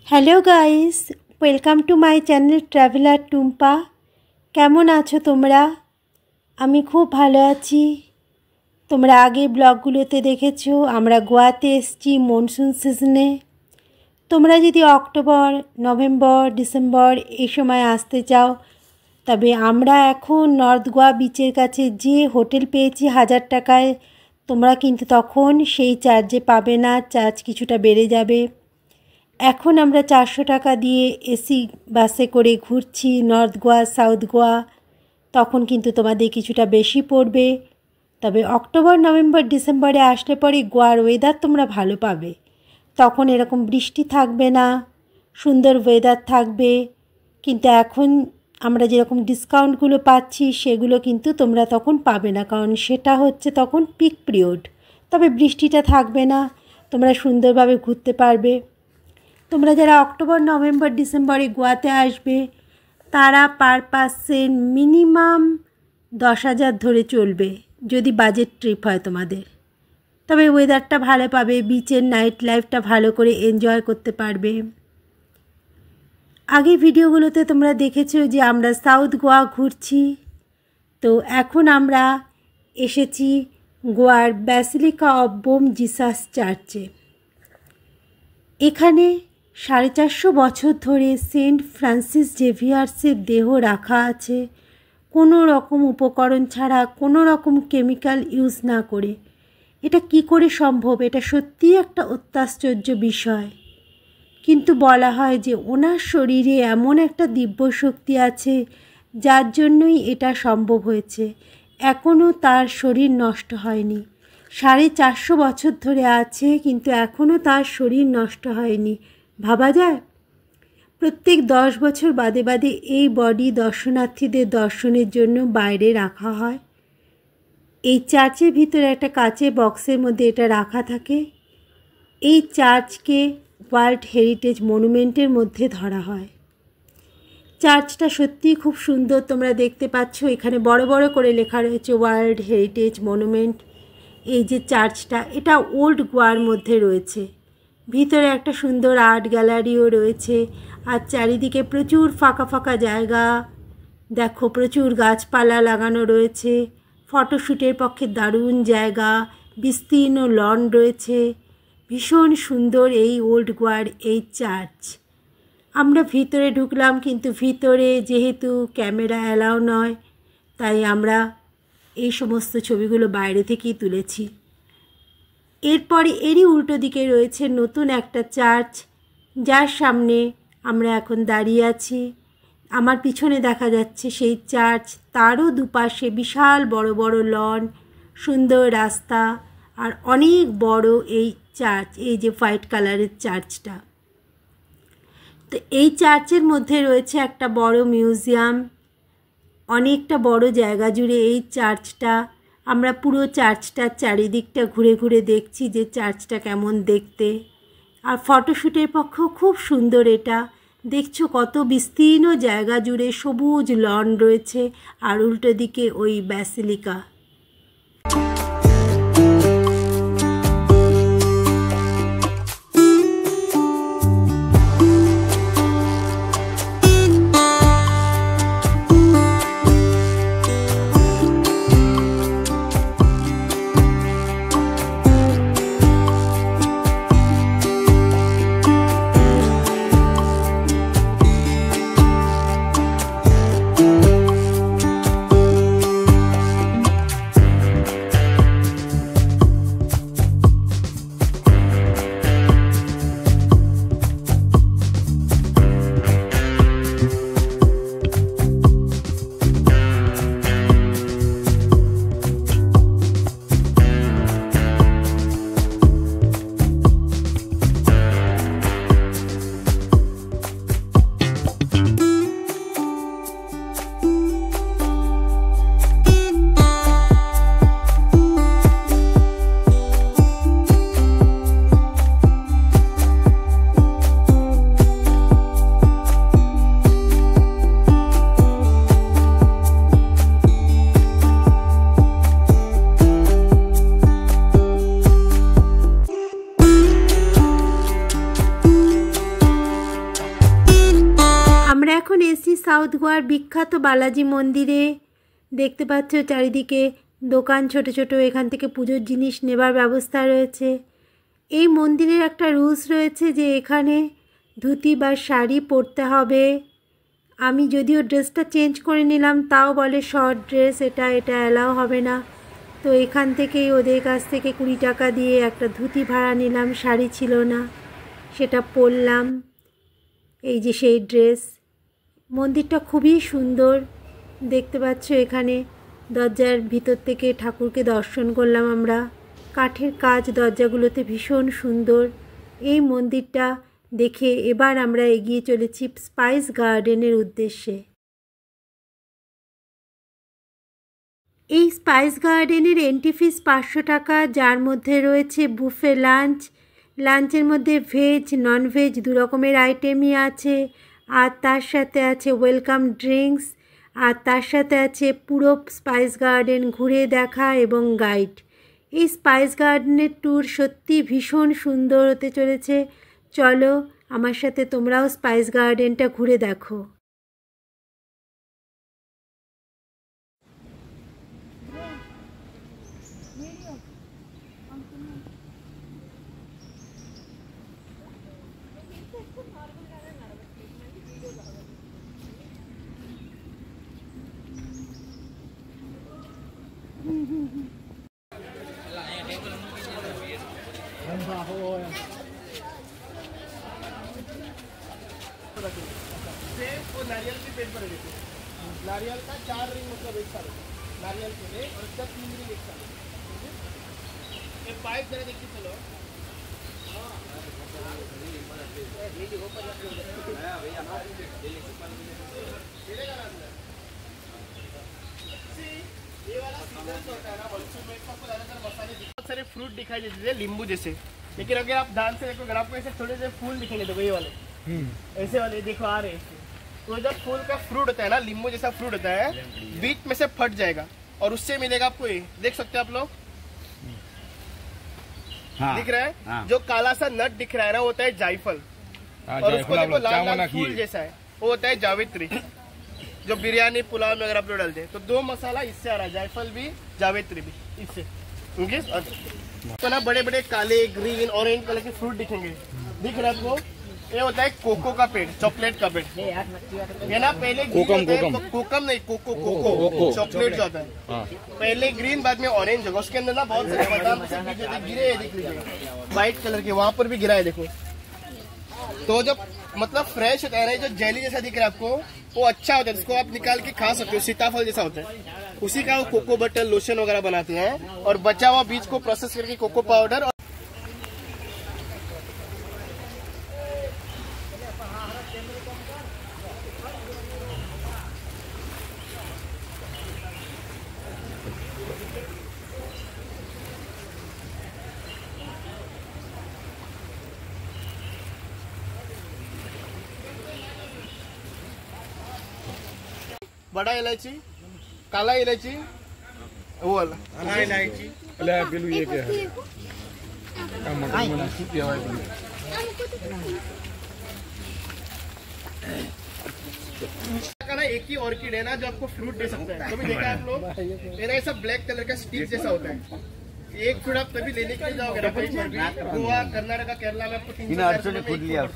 Hello guys, welcome to my channel traveller Tumpa. কেমন আছো তোমরা? আমি খুব ভালো আছি। তোমরা আগে ব্লগগুলোতে দেখেছো আমরা গোয়াতে এসেছি মনসুন সিজনে। তোমরা যদি অক্টোবর, নভেম্বর, ডিসেম্বর এই সময় আসতে চাও, তবে আমরা এখন নর্থ গোয়া বিচের কাছে যে হোটেল পেয়েছি 1000 টাকায়, তোমরা কিন্তু তখন সেই চার্জে পাবে না, চার্জ কিছুটা বেড়ে যাবে। এখন আমরা 400 টাকা দিয়ে এসি বাসে করে ঘুরছি নর্থ গোয়া, সাউথ গোয়া, তখন কিন্তু তোমাদের কিছুটা বেশি পড়বে। তবে অক্টোবর, নভেম্বর, ডিসেম্বরে আসলে পরে গোয়ার ওয়েদার তোমরা ভালো পাবে। তখন এরকম বৃষ্টি থাকবে না, সুন্দর ওয়েদার থাকবে। কিন্তু এখন আমরা যেরকম ডিসকাউন্টগুলো পাচ্ছি সেগুলো কিন্তু তোমরা তখন পাবে না, কারণ সেটা হচ্ছে তখন পিক পিরিয়ড। তবে বৃষ্টিটা থাকবে না, তোমরা সুন্দরভাবে ঘুরতে পারবে। তোমরা যারা অক্টোবর, নভেম্বর, ডিসেম্বরে গোয়াতে আসবে তারা পার পার্সন মিনিমাম 10,000 ধরে চলবে, যদি বাজেট ট্রিপ হয় তোমাদের। তবে ওয়েদারটা ভালো পাবে, বিচের নাইট লাইফটা ভালো করে এনজয় করতে পারবে। আগে ভিডিওগুলোতে তোমরা দেখেছো যে আমরা সাউথ গোয়া ঘুরছি। তো এখন আমরা এসেছি গোয়ার ব্যাসিলিকা অফ বোম জিসাস চার্চে। এখানে 450 বছর ধরে সেন্ট ফ্রান্সিস জেভিয়ার্সের দেহ রাখা আছে, কোনো রকম উপকরণ ছাড়া, কোনো রকম কেমিক্যাল ইউজ না করে। এটা কি করে সম্ভব? এটা সত্যিই একটা অত্যাশ্চর্য বিষয়। কিন্তু বলা হয় যে ওনার শরীরে এমন একটা দিব্য শক্তি আছে যার জন্যই এটা সম্ভব হয়েছে। এখনও তার শরীর নষ্ট হয়নি। 450 বছর ধরে আছে, কিন্তু এখনও তার শরীর নষ্ট হয়নি। ভাবা যায়? প্রত্যেক 10 বছর বাদে বাদে এই বডি দর্শনার্থীদের দর্শনের জন্য বাইরে রাখা হয়। এই চার্চের ভিতরে একটা কাচের বক্সের মধ্যে এটা রাখা থাকে। এই চার্চকে ওয়ার্ল্ড হেরিটেজ মনুমেন্টের মধ্যে ধরা হয়। চার্চটা সত্যিই খুব সুন্দর, তোমরা দেখতে পাচ্ছ এখানে বড় বড় করে লেখা রয়েছে ওয়ার্ল্ড হেরিটেজ মনুমেন্ট। এই যে চার্চটা, এটা ওল্ড গোয়ার মধ্যে রয়েছে। ভিতরে একটা সুন্দর আর্ট গ্যালারিও রয়েছে, আর চারিদিকে প্রচুর ফাঁকা ফাঁকা জায়গা। দেখো, প্রচুর গাছপালা লাগানো রয়েছে। ফটোশ্যুটের পক্ষে দারুণ জায়গা, বিস্তীর্ণ লন রয়েছে। ভীষণ সুন্দর এই ওল্ড গোয়ার এই চার্চ। আমরা ভিতরে ঢুকলাম, কিন্তু ভিতরে যেহেতু ক্যামেরা অ্যালাউ নয়, তাই আমরা এই সমস্ত ছবিগুলো বাইরে থেকেই তুলেছি। এরপরে এরই উল্টো দিকে রয়েছে নতুন একটা চার্চ, যার সামনে আমরা এখন দাঁড়িয়ে আছি। আমার পিছনে দেখা যাচ্ছে সেই চার্চ, তারও দুপাশে বিশাল বড় বড় লন, সুন্দর রাস্তা, আর অনেক বড় এই চার্চ, এই যে হোয়াইট কালারের চার্চটা। তো এই চার্চের মধ্যে রয়েছে একটা বড় মিউজিয়াম। অনেকটা বড় জায়গা জুড়ে এই চার্চটা। আমরা পুরো চার্চটার চারিদিকটা ঘুরে ঘুরে দেখছি যে চার্চটা কেমন দেখতে। আর ফটোশ্যুটের পক্ষেও খুব সুন্দর এটা। দেখছো কত বিস্তীর্ণ জায়গা জুড়ে সবুজ লন রয়েছে, আর উল্টো দিকে ওই ব্যাসিলিকা। সাউথ গোয়ার বিখ্যাত বালাজি মন্দিরে দেখতে পাচ্ছ চারিদিকে দোকান ছোট ছোট, এখান থেকে পুজোর জিনিস নেবার ব্যবস্থা রয়েছে। এই মন্দিরের একটা রুলস রয়েছে যে এখানে ধুতি বা শাড়ি পরতে হবে। আমি যদিও ড্রেসটা চেঞ্জ করে নিলাম, তাও বলে শর্ট ড্রেস এটা অ্যালাউ হবে না। তো এখান থেকেই ওদের কাছ থেকে 20 টাকা দিয়ে একটা ধুতি ভাড়া নিলাম, শাড়ি ছিল না, সেটা পরলাম। এই যে সেই ড্রেস। মন্দিরটা খুবই সুন্দর দেখতে পাচ্ছ। এখানে দরজার ভিতর থেকে ঠাকুরকে দর্শন করলাম আমরা। কাঠের কাজ দরজাগুলোতে ভীষণ সুন্দর। এই মন্দিরটা দেখে এবার আমরা এগিয়ে চলেছি স্পাইস গার্ডেনের উদ্দেশ্যে। এই স্পাইস গার্ডেনের এন্ট্রি ফিস 500 টাকা, যার মধ্যে রয়েছে বুফে লাঞ্চ। লাঞ্চের মধ্যে ভেজ ননভেজ 2 রকমের আইটেমই আছে, আর তার সাথে আছে ওয়েলকাম ড্রিঙ্কস, আর তার সাথে আছে পুরো স্পাইস গার্ডেন ঘুরে দেখা এবং গাইড। এই স্পাইস গার্ডেনের ট্যুর সত্যি ভীষণ সুন্দর হতে চলেছে। চলো আমার সাথে তোমরাও স্পাইস গার্ডেনটা ঘুরে দেখো। नारियल के पेट पर देखो, नारियल का 4 रिंग मतलब एक साथ नारियल के लिए, और इसका 3 रिंग एक साथ। ये पाइप जरा देखिए चलो। ये वाला सीजन होता है ना, मॉनसून में सबको ज्यादातर मसाले बहुत सारे फ्रूट दिखाई देते हैं नींबू जैसे, लेकिन अगर आप ध्यान से देखो, अगर आपको ऐसे थोड़े से फूल दिखेंगे देखो, ये वाले ऐसे वाले देखो आ रहे हैं। तो जब फूल का फ्रूट होता है ना, नींबू जैसा फ्रूट होता है, बीच में से फट जाएगा और उससे मिलेगा आपको ये, देख सकते हैं आप लोग। हाँ, दिख रहा है हाँ। जो काला सा नट दिख रहा है ना, वो होता है जायफल, और उसको देखो लाल लाल फूल जैसा है, वो होता है जावित्री, जो बिरयानी पुलाव में अगर आप लोग डालते हैं। तो 2 मसाला इससे आ रहा है, जायफल भी जावित्री भी इससे। तो ना बड़े बड़े काले ग्रीन ऑरेंज कलर के फ्रूट दिखेंगे, दिख रहा है आपको। ये होता है कोको का पेड़, चॉकलेट का पेड़। ये ना पहले कोकम नहीं, कोको चॉकलेट जो होता है, पहले ग्रीन बाद में ऑरेंज होगा। उसके अंदर ना बहुत सारे बादाम गिरे दिख लीजिएगा, व्हाइट कलर के, वहाँ पर भी गिरा है देखो। तो जब मतलब फ्रेश होता है ना, जो जेली जैसा दिख रहा है आपको, वो अच्छा होता है, इसको आप निकाल के खा सकते हो, सीताफल जैसा होता है। उसी का वो कोको बटर लोशन वगैरह बनाते हैं, और बचा हुआ बीज को प्रोसेस करके कोको पाउडर। बड़ा इलायची, काला इलायची, वो वाला काला इलायची, पेलू ये क्या है, ना एक ही ऑर्किड है ना जो आपको फ्रूट दे सकता है। कभी देखा आप लोग, मेरा ऐसा ब्लैक कलर का स्टिक जैसा होता है। एक फ्रूट आप तभी लेने के लिए जाओगे ना, गोवा कर्नाटका केरला में आपको 300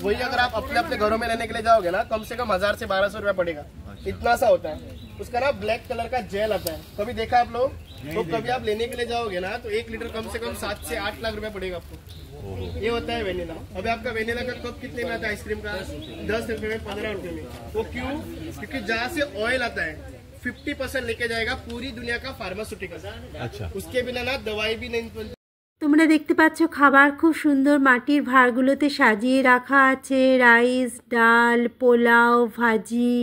वही अगर आप अपने अपने घरों में लेने के लिए जाओगे ना, कम से कम 1000 से 1200 रुपया पड़ेगा, इतना सा होता है। उसका ना ब्लैक कलर का जेल आता है, कभी देखा आप लोग? तो कभी आप लेने के लिए जाओगे ना, तो 1 लीटर कम से कम 7 से 8 लाख रुपया पड़ेगा आपको। ये होता है वेनिला। अभी आपका वेनिला का कप कितने में आता है आइसक्रीम का? 10 रुपए में, 15 रुपए में। वो क्यों? क्योंकि जहाँ से ऑयल आता है 50% लेके जाएगा पूरी दुनिया का फार्मास्यूटिकल। अच्छा, उसके बिना ना दवाई भी नहीं बनती। তোমরা দেখতে পাচ্ছ খাবার খুব সুন্দর মাটির ভাঁড়গুলোতে সাজিয়ে রাখা আছে। রাইস, ডাল, পোলাও, ভাজি,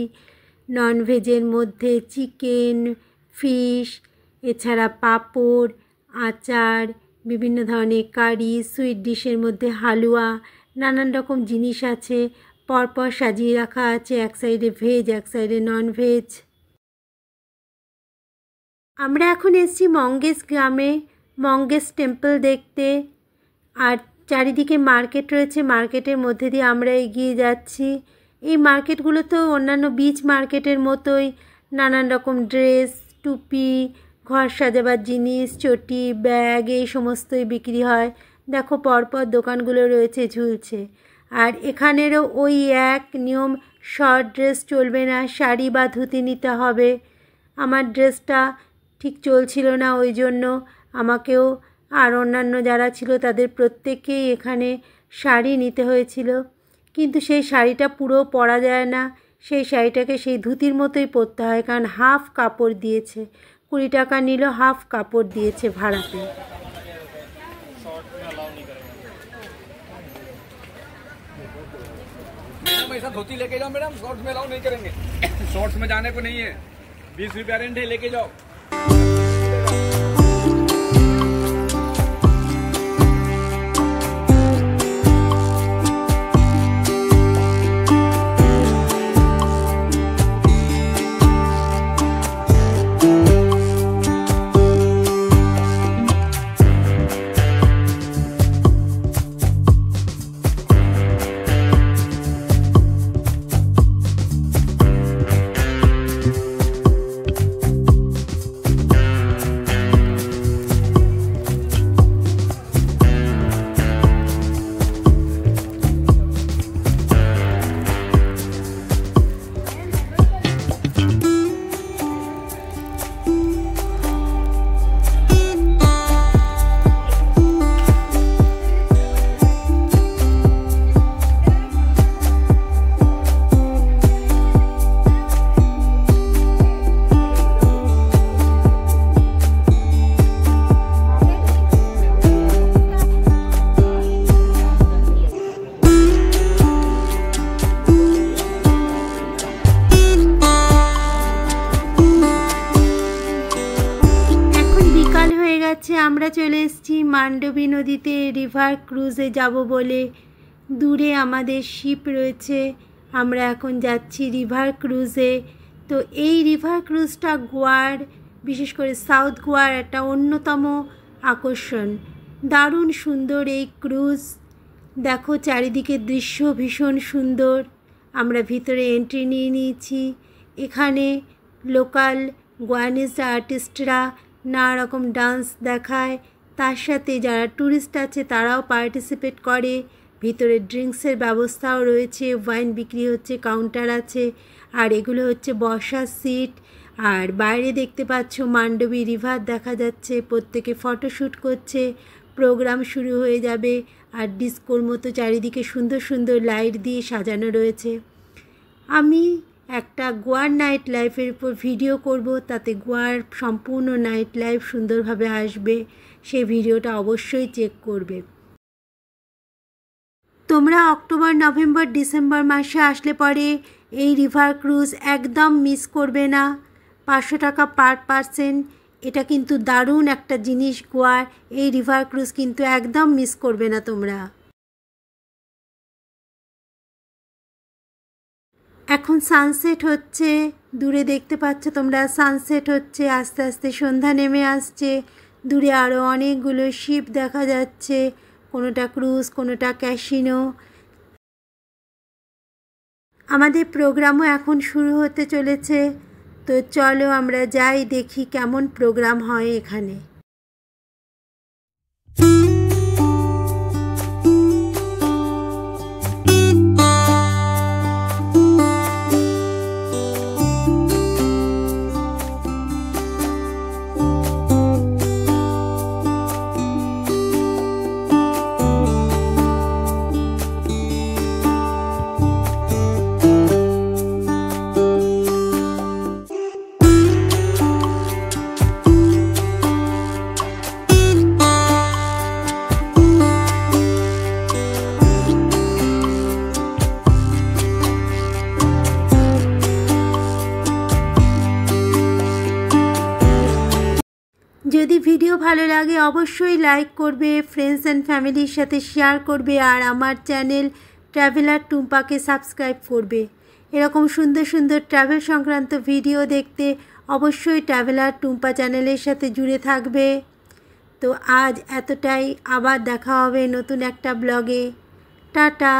ননভেজের মধ্যে চিকেন, ফিশ, এছাড়া পাঁপড়, আচার, বিভিন্ন ধরনের কারি, সুইট ডিশের মধ্যে হালুয়া, নানান রকম জিনিস আছে, পরপর সাজিয়ে রাখা আছে। এক সাইডে ভেজ, এক সাইডে ননভেজ। আমরা এখন এসেছি মঙ্গেস গ্রামে, মঙ্গেস টেম্পল দেখতে। আর চারিদিকে মার্কেট রয়েছে, মার্কেটের মধ্যে দিয়ে আমরা এগিয়ে যাচ্ছি। এই মার্কেটগুলো তো অন্যান্য বিচ মার্কেটের মতোই নানান রকম ড্রেস, টুপি, ঘর সাজাবার জিনিস, চটি, ব্যাগ এই সমস্তই বিক্রি হয়। দেখো পরপর দোকানগুলো রয়েছে ঝুলছে। আর এখানেরও ওই এক নিয়ম, শর্ট ড্রেস চলবে না, শাড়ি বা ধুতি নিতে হবে। আমার ড্রেসটা ঠিক চলছিল না, ওই জন্য আমাকেও আর অন্যান্য যারা ছিল তাদের প্রত্যেককেই এখানে শাড়ি নিতে হয়েছিল। কিন্তু সেই শাড়িটা পুরো পরা যায় না, সেই শাড়িটাকে সেই ধুতির মতোই পরতে হয়, কারণ হাফ কাপড় দিয়েছে। 20 টাকা নিল, হাফ কাপড় দিয়েছে ভাড়াতে। मैडम ऐसा धोती लेके जाओ मैडम, शॉर्ट्स में अलाउ नहीं करेंगे। शॉर्ट्स में जाने को नहीं है, 20 रुपया रेंट है, लेके जाओ। আমরা চলে এসেছি মান্ডবী নদীতে রিভার ক্রুজে যাব বলে। দূরে আমাদের শিপ রয়েছে, আমরা এখন যাচ্ছি রিভার ক্রুজে। তো এই রিভার ক্রুজটা গোয়ার, বিশেষ করে সাউথ গোয়ার একটা অন্যতম আকর্ষণ। দারুণ সুন্দর এই ক্রুজ। দেখো চারিদিকে দৃশ্য ভীষণ সুন্দর। আমরা ভিতরে এন্ট্রি নিয়ে নিয়েছি। এখানে লোকাল গোয়ানিজ আর্টিস্টরা নানা রকম ডান্স দেখায়, তার সাথে যারা ট্যুরিস্ট আছে তারাও পার্টিসিপেট করে। ভিতরে ড্রিঙ্কসের ব্যবস্থাও রয়েছে, ওয়াইন বিক্রি হচ্ছে, কাউন্টার আছে, আর এগুলো হচ্ছে বসার সিট। আর বাইরে দেখতে পাচ্ছ মান্ডবী রিভার দেখা যাচ্ছে, প্রত্যেকে ফটোশ্যুট করছে। প্রোগ্রাম শুরু হয়ে যাবে, আর ডিস্কোর মতো চারিদিকে সুন্দর সুন্দর লাইট দিয়ে সাজানো রয়েছে। আমি একটা গোয়ার নাইট লাইফের উপর ভিডিও করব, তাতে গোয়ার সম্পূর্ণ নাইট লাইফ সুন্দরভাবে আসবে, সেই ভিডিওটা অবশ্যই চেক করবে। তোমরা অক্টোবর, নভেম্বর, ডিসেম্বর মাসে আসলে পরে এই রিভার ক্রুজ একদম মিস করবে না। 500 টাকা পার পারসন। এটা কিন্তু দারুণ একটা জিনিস গোয়ার। এই রিভার ক্রুজ কিন্তু একদম মিস করবে না তোমরা। এখন সানসেট হচ্ছে, দূরে দেখতে পাচ্ছ তোমরা সানসেট হচ্ছে, আস্তে আস্তে সন্ধ্যা নেমে আসছে। দূরে আরও অনেকগুলো শিপ দেখা যাচ্ছে, কোনোটা ক্রুজ, কোনোটা ক্যাসিনো। আমাদের প্রোগ্রামও এখন শুরু হতে চলেছে, তো চলো আমরা যাই, দেখি কেমন প্রোগ্রাম হয় এখানে। যদি ভিডিও ভালো লাগে অবশ্যই লাইক করবে, ফ্রেন্ডস অ্যান্ড ফ্যামিলির সাথে শেয়ার করবে, আর আমার চ্যানেল ট্রাভেলার টুম্পাকে সাবস্ক্রাইব করবে। এরকম সুন্দর সুন্দর ট্রাভেল সংক্রান্ত ভিডিও দেখতে অবশ্যই ট্রাভেলার টুম্পা চ্যানেলের সাথে জুড়ে থাকবে। তো আজ এতটাই, আবার দেখা হবে নতুন একটা ব্লগে। টাটা।